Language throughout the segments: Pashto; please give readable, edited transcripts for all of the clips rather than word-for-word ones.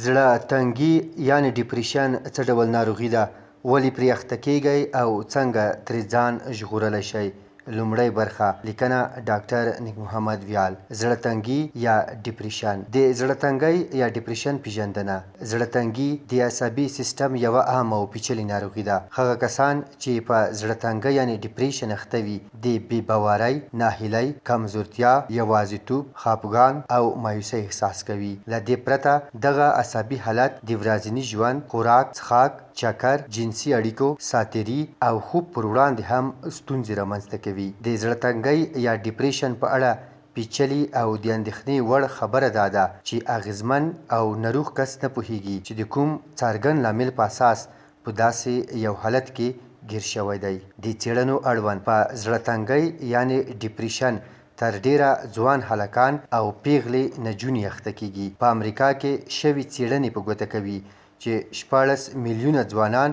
زړه تنګي یعنې ډیپریشن څه ډول ناروغي ده؟ ولې پرې اخته کیږئ او څنګه ترې ځان ژغورلی شئ؟ لومړی برخه لیکنه ډاکټر نیک محمد ویال. زړه تنګي یا ډیپریشن. د زړه تنګي یا ډیپریشن پیژندنه. زړه تنګي د عصبي سیستم یوه عامه او پیچلې ناروغي ده. هغه کسان چې په زړه تنګي یعنې ډیپریشن اخته وي د بې باورۍ، ناهیلۍ، کمزورتیا، یوازیتوب، خفګان او مایوسۍ احساس کوي. له دې پرته دغه عصبي حالت د ورځني ژوند، خوراک، څښاک، چکر، جنسي اړیکو، ساتیري او خوب پر وړاندې هم ستونزې رامنځته کوي. د زړه تنګۍ یا ډیپریشن په اړه پیچلي او د اندېښنې وړ خبره دا ده چې اغېزمن او ناروغ کس نه پوهیږي چې د کوم څرګند لامل په اساس په داسې یو حالت کې ګیر شوی دی. د څېړنو اړوند په زړه تنګۍ یعنې ډیپریشن تر ډیره ځوان هلکان او پیغلې نجونې اخته کیږي. په امریکا کې شوې څېړنې په ګوته کوي چې 14 میلیونه ځوانان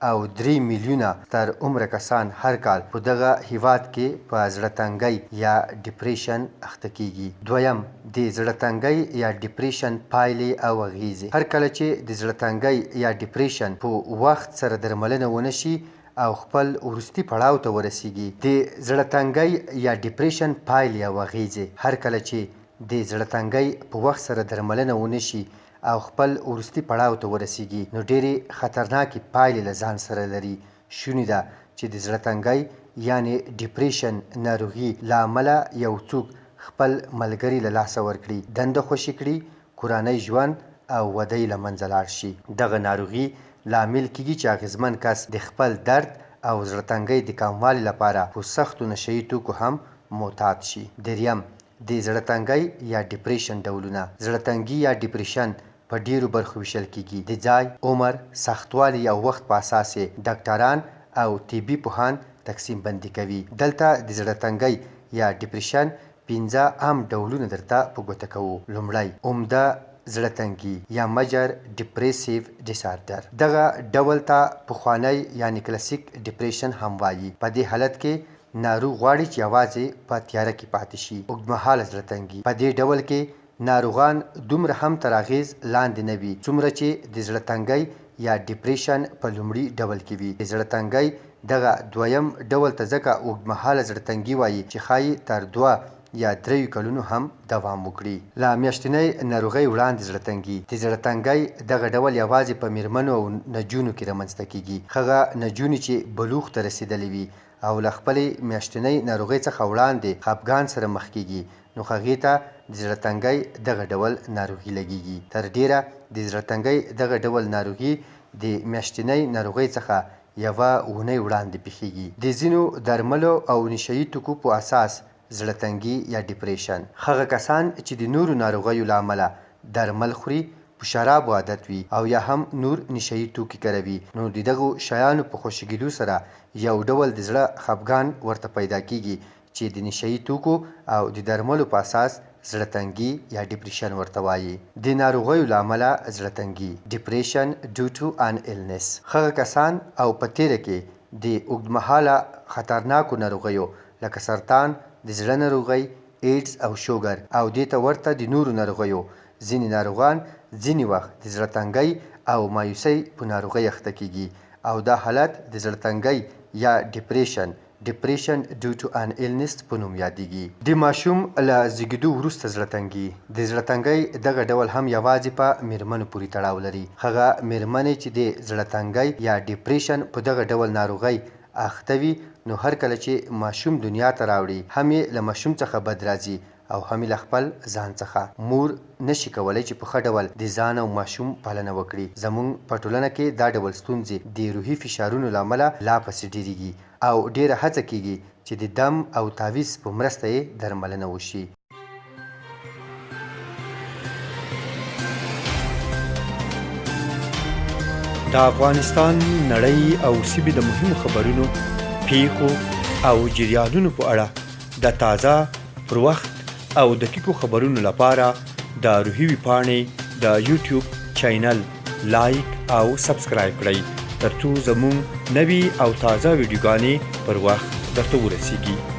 او 3 میلیونه تر عمره کسان هر کال په دغه هیواد کې په زړه تنګۍ یا ډیپریشن اخته کیږي. دویم، د زړه تنګۍ یا ډیپریشن پایلې او اغیزې. هر کله چې د زړه تنګۍ یا ډیپریشن په وخت سره درملنه ونه شي او خپل وروستي پړاو ته ورسیږي. د زړه تنګۍ یا ډیپریشن پایلې او اغیزې. هر کله چې د زړه تنګۍ په وخت سره درملنه ونه شي او خپل وروستي پړاو ته ورسیږي نو ډېرې خطرناکې پایلې له ځان سره لري. شونې ده چې د زړه تنګۍ یعنې ډیپریشن ناروغي له امله یو څوک خپل ملګري له لاسه ورکړي، دنده خوشي کړي، کورنی ژوند او ودۍ له منځه لاړ شي. دغه ناروغي لامل کیږي چې اغېزمن کس د خپل درد او زړه تنګۍ د کموالي لپاره په سختو نشه یي توکو هم معتاد شي. دریم، د زړه تنګۍ یا ډیپریشن ډولونه. زړه تنګي یا ډیپریشن په ډیرو برخو ویشل کیږي. د ځای، عمر، سختوالي او وخت په اساس یې ډاکټران او طبي پوهان تقسیم بندي کوي. دلته د زړه تنګۍ یا ډیپریشن 5 عام ډولونه درته په ګوته کوو. لومړی، عمده زړه تنګي یا مجر ډیپریسیو ډیسارډر. دغه ډول ته پخوانی یعنی کلاسیک ډیپریشن هم وایي. په دې حالت کې ناروغ غواړي چې یوازې په تیاره کې پاتې شي. اوږدمهاله زړه تنګي. په دې ډول کې ناروغان دومره هم تر اغېز لاندې نه وي څومره چې د زړه تنګۍ یا ډیپریشن په لومړي ډول کې وي. د زړه تنګۍ دغه دویم ډول ته ځکه اوږدمهاله زړه تنګي وایي چې ښایي تر 2 یا 3 کلونو هم دوام وکړي. له میاشتنۍ ناروغۍ وړاندې زړه تنګي. د زړه تنګۍ دغه ډول یوازې په میرمنو او نجونو کې رامنځته کیږي. هغه نجونې چې بلوغ ته رسېدلې وي او له خپلې میاشتنۍ ناروغۍ څخه وړاندې خفګان سره مخ کیږي نو هغې ته د زړه تنګۍ دغه ډول ناروغي لګیږي. تر ډیره د زړه تنګۍ دغه ډول ناروغي د میاشتنۍ ناروغۍ څخه یوه اونۍ وړاندې پیښیږي. د ځینو درملو او نشه یي توکو په اساس زړه تنګي یا ډیپریشن. هغه کسان چې د نورو ناروغیو له امله درمل خوري، په شرابو عادت وي او یا هم نور نشه یي توکي کاروي نو د دغو شیانو په خوشې کېدو سره یو ډول د زړه خفګان ورته پیدا کیږي چې د نشه یي توکو او د درملو په اساس زړه تنګي یا ډیپریشن ورته وایي. د ناروغیو له امله زړه تنګي ډیپریشن ډیو ټو ان ایلنس. هغه کسان او په تیره کې د اوږدمهاله خطرناکو ناروغیو لکه سرطان، د زړه ناروغۍ، ایډز او شوګر او دې ته ورته د نورو ناروغیو. ځینې ناروغان ځینې وخت د زړه تنګۍ او مایوسۍ په ناروغۍ اخته کیږي او دا حالت د زړه تنګۍ یا ډیپریشن ډیو ټو ان ایلنس په نوم یادیږي. د ماشوم له زیږېدو وروسته زړه تنګي. د زړه تنګۍ دغه ډول هم یوازې په میرمنو پورې تړاو لري. هغه میرمنې چې د زړه تنګۍ یا ډیپریشن په دغه ډول ناروغۍ اخته وي نو هر کله چې ماشوم دنیا ته راوړي هم یې له ماشوم څخه بد راځي او هم له خپل ځان څخه. مور نشي کولی چې په ښه ډول د ځان او ماشوم پالنه وکړي. زموږ په ټولنه کې دا ډول ستونزې د روحي فشارونو له امله لا پسې ډېرېږي او ډېره هڅه کیږي چې د دم او تعویض په مرسته یې درملنه وشي. د افغانستان، نړۍ او سیمې د مهمو خبرونو، پیښو او جریانونو په اړه د تازه، پر وخت او دقیقو خبرونو لپاره د روحي ویبپاڼې د یوټیوب چینل لایک او سبسکرایب کړئ ترڅو زموږ نوي او تازه ویډیوګانې پر وخت درته ورسیږي.